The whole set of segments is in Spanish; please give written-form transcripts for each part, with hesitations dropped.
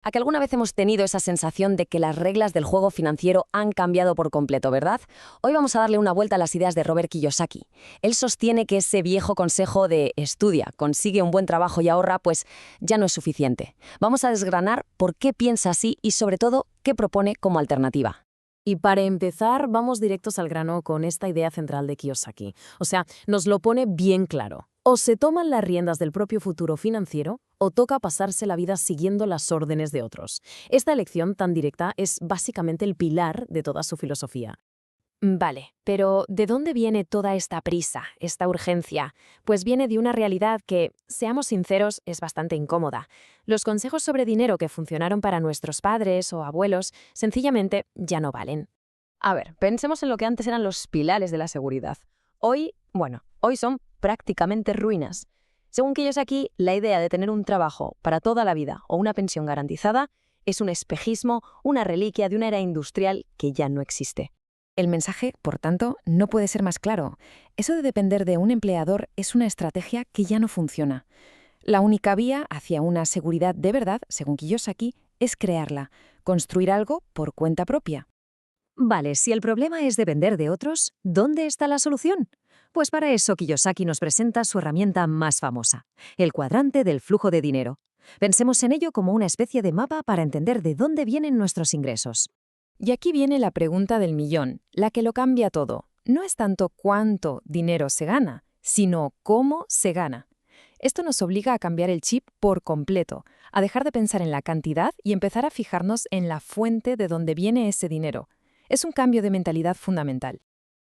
A que alguna vez hemos tenido esa sensación de que las reglas del juego financiero han cambiado por completo, ¿verdad? Hoy vamos a darle una vuelta a las ideas de Robert Kiyosaki. Él sostiene que ese viejo consejo de estudia, consigue un buen trabajo y ahorra, pues ya no es suficiente. Vamos a desgranar por qué piensa así y sobre todo qué propone como alternativa. Y para empezar, vamos directos al grano con esta idea central de Kiyosaki. O sea, nos lo pone bien claro. O se toman las riendas del propio futuro financiero, o toca pasarse la vida siguiendo las órdenes de otros. Esta elección tan directa es básicamente el pilar de toda su filosofía. Vale, pero ¿de dónde viene toda esta prisa, esta urgencia? Pues viene de una realidad que, seamos sinceros, es bastante incómoda. Los consejos sobre dinero que funcionaron para nuestros padres o abuelos sencillamente ya no valen. A ver, pensemos en lo que antes eran los pilares de la seguridad. Hoy son prácticamente ruinas. Según Kiyosaki, la idea de tener un trabajo para toda la vida o una pensión garantizada es un espejismo, una reliquia de una era industrial que ya no existe. El mensaje, por tanto, no puede ser más claro. Eso de depender de un empleador es una estrategia que ya no funciona. La única vía hacia una seguridad de verdad, según Kiyosaki, es crearla, construir algo por cuenta propia. Vale, si el problema es depender de otros, ¿dónde está la solución? Pues para eso Kiyosaki nos presenta su herramienta más famosa, el cuadrante del flujo de dinero. Pensemos en ello como una especie de mapa para entender de dónde vienen nuestros ingresos. Y aquí viene la pregunta del millón, la que lo cambia todo. No es tanto cuánto dinero se gana, sino cómo se gana. Esto nos obliga a cambiar el chip por completo, a dejar de pensar en la cantidad y empezar a fijarnos en la fuente de donde viene ese dinero. Es un cambio de mentalidad fundamental.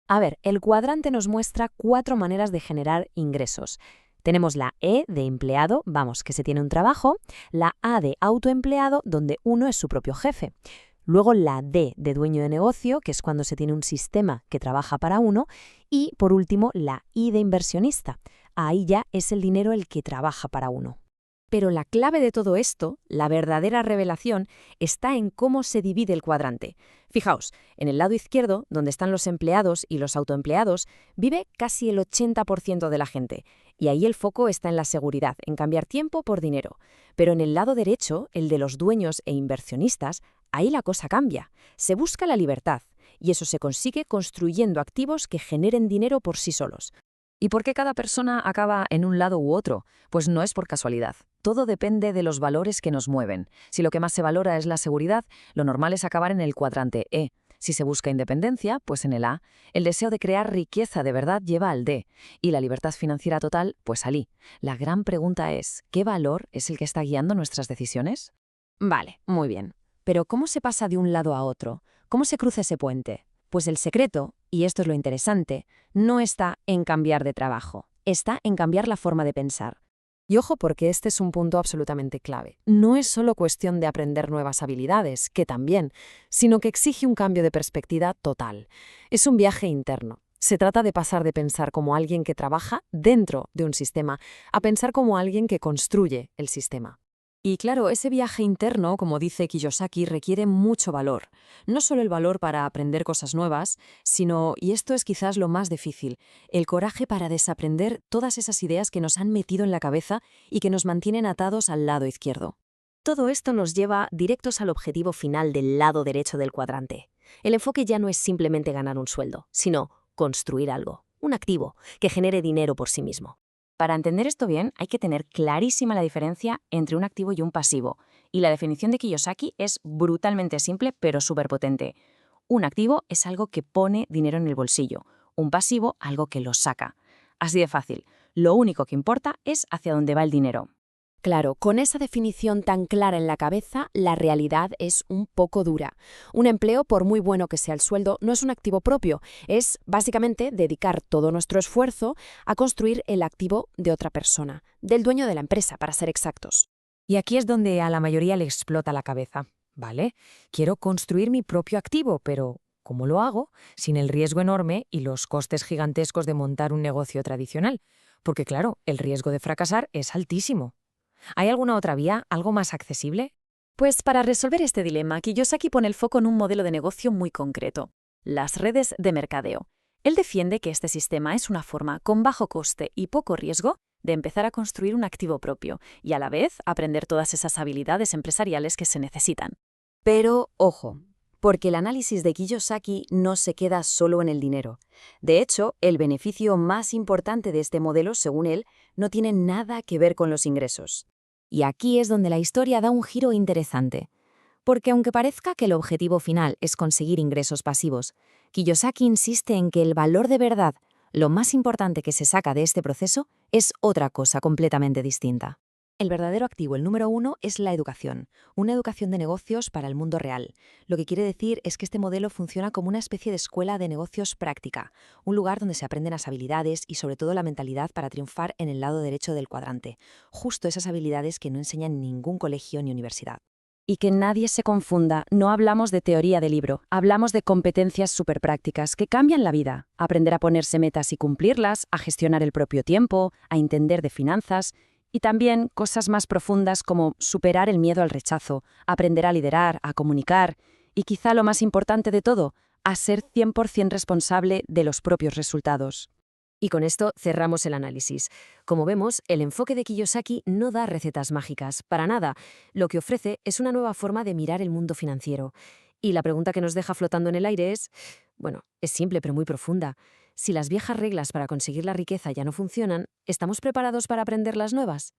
A ver, el cuadrante nos muestra 4 maneras de generar ingresos. Tenemos la E de empleado, vamos, que se tiene un trabajo, la A de autoempleado, donde uno es su propio jefe. Luego la D de dueño de negocio, que es cuando se tiene un sistema que trabaja para uno. Y, por último, la I de inversionista. Ahí ya es el dinero el que trabaja para uno. Pero la clave de todo esto, la verdadera revelación, está en cómo se divide el cuadrante. Fijaos, en el lado izquierdo, donde están los empleados y los autoempleados, vive casi el 80% de la gente. Y ahí el foco está en la seguridad, en cambiar tiempo por dinero. Pero en el lado derecho, el de los dueños e inversionistas, ahí la cosa cambia. Se busca la libertad, y eso se consigue construyendo activos que generen dinero por sí solos. ¿Y por qué cada persona acaba en un lado u otro? Pues no es por casualidad. Todo depende de los valores que nos mueven. Si lo que más se valora es la seguridad, lo normal es acabar en el cuadrante E. Si se busca independencia, pues en el A. El deseo de crear riqueza de verdad lleva al D. Y la libertad financiera total, pues al I. La gran pregunta es, ¿qué valor es el que está guiando nuestras decisiones? Vale, muy bien. Pero ¿cómo se pasa de un lado a otro? ¿Cómo se cruza ese puente? Pues el secreto, y esto es lo interesante, no está en cambiar de trabajo, está en cambiar la forma de pensar. Y ojo porque este es un punto absolutamente clave. No es solo cuestión de aprender nuevas habilidades, que también, sino que exige un cambio de perspectiva total. Es un viaje interno. Se trata de pasar de pensar como alguien que trabaja dentro de un sistema a pensar como alguien que construye el sistema. Y claro, ese viaje interno, como dice Kiyosaki, requiere mucho valor. No solo el valor para aprender cosas nuevas, sino, y esto es quizás lo más difícil, el coraje para desaprender todas esas ideas que nos han metido en la cabeza y que nos mantienen atados al lado izquierdo. Todo esto nos lleva directos al objetivo final del lado derecho del cuadrante. El enfoque ya no es simplemente ganar un sueldo, sino construir algo, un activo, que genere dinero por sí mismo. Para entender esto bien, hay que tener clarísima la diferencia entre un activo y un pasivo. Y la definición de Kiyosaki es brutalmente simple, pero súper potente. Un activo es algo que pone dinero en el bolsillo. Un pasivo, algo que lo saca. Así de fácil. Lo único que importa es hacia dónde va el dinero. Claro, con esa definición tan clara en la cabeza, la realidad es un poco dura. Un empleo, por muy bueno que sea el sueldo, no es un activo propio. Es, básicamente, dedicar todo nuestro esfuerzo a construir el activo de otra persona, del dueño de la empresa, para ser exactos. Y aquí es donde a la mayoría le explota la cabeza. ¿Vale? Quiero construir mi propio activo, pero ¿cómo lo hago sin el riesgo enorme y los costes gigantescos de montar un negocio tradicional? Porque claro, el riesgo de fracasar es altísimo. ¿Hay alguna otra vía, algo más accesible? Pues para resolver este dilema, Kiyosaki pone el foco en un modelo de negocio muy concreto: las redes de mercadeo. Él defiende que este sistema es una forma con bajo coste y poco riesgo de empezar a construir un activo propio y a la vez aprender todas esas habilidades empresariales que se necesitan. Pero, ojo, porque el análisis de Kiyosaki no se queda solo en el dinero. De hecho, el beneficio más importante de este modelo, según él, no tiene nada que ver con los ingresos. Y aquí es donde la historia da un giro interesante. Porque aunque parezca que el objetivo final es conseguir ingresos pasivos, Kiyosaki insiste en que el valor de verdad, lo más importante que se saca de este proceso, es otra cosa completamente distinta. El verdadero activo, el número 1, es la educación, una educación de negocios para el mundo real. Lo que quiere decir es que este modelo funciona como una especie de escuela de negocios práctica, un lugar donde se aprenden las habilidades y sobre todo la mentalidad para triunfar en el lado derecho del cuadrante, justo esas habilidades que no enseñan ningún colegio ni universidad. Y que nadie se confunda, no hablamos de teoría de libro, hablamos de competencias superprácticas que cambian la vida. Aprender a ponerse metas y cumplirlas, a gestionar el propio tiempo, a entender de finanzas. Y también cosas más profundas como superar el miedo al rechazo, aprender a liderar, a comunicar y quizá lo más importante de todo, a ser 100% responsable de los propios resultados. Y con esto cerramos el análisis. Como vemos, el enfoque de Kiyosaki no da recetas mágicas, para nada. Lo que ofrece es una nueva forma de mirar el mundo financiero. Y la pregunta que nos deja flotando en el aire es, bueno, es simple pero muy profunda. Si las viejas reglas para conseguir la riqueza ya no funcionan, ¿estamos preparados para aprender las nuevas?